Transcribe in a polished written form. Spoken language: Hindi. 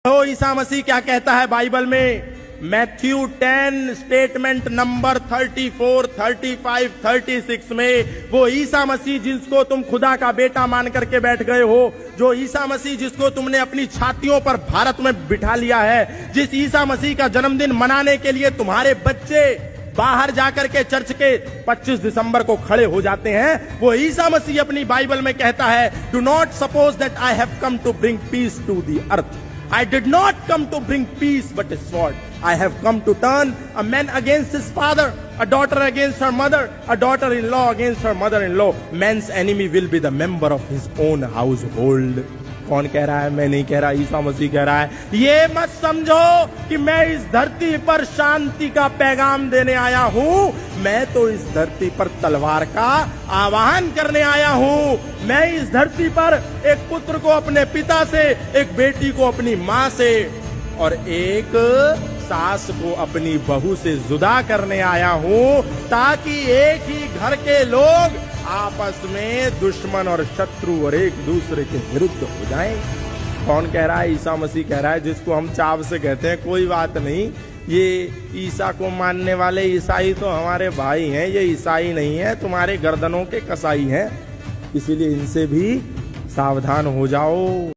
हो ईसा मसीह क्या कहता है बाइबल में? मैथ्यू 10 स्टेटमेंट नंबर 34, 35, 36 में वो ईसा मसीह जिसको तुम खुदा का बेटा मान करके बैठ गए हो, जो ईसा मसीह जिसको तुमने अपनी छातियों पर भारत में बिठा लिया है, जिस ईसा मसीह का जन्मदिन मनाने के लिए तुम्हारे बच्चे बाहर जाकर के चर्च के 25 दिसंबर को खड़े हो जाते हैं, वो ईसा मसीह अपनी बाइबल में कहता है, do not suppose that I have come to bring peace to the earth. I did not come to bring peace but a sword. I have come to turn a man against his father, a daughter against her mother, a daughter-in-law against her mother-in-law. Man's enemy will be the member of his own household. कौन कह रहा है? मैं नहीं कह रहा, ईसा मसीह कह रहा है। ये मत समझो कि मैं इस धरती पर शांति का पैगाम देने आया हूँ, मैं तो इस धरती पर तलवार का आह्वान करने आया हूँ। मैं इस धरती पर एक पुत्र को अपने पिता से, एक बेटी को अपनी माँ से और एक सास को अपनी बहू से जुदा करने आया हूँ, ताकि एक ही घर के लोग आपस में दुश्मन और शत्रु और एक दूसरे के विरुद्ध हो जाएं। कौन कह रहा है? ईसा मसीह कह रहा है, जिसको हम चाव से कहते हैं कोई बात नहीं, ये ईसा को मानने वाले ईसाई तो हमारे भाई हैं, ये ईसाई नहीं है, तुम्हारे गर्दनों के कसाई हैं, इसीलिए इनसे भी सावधान हो जाओ।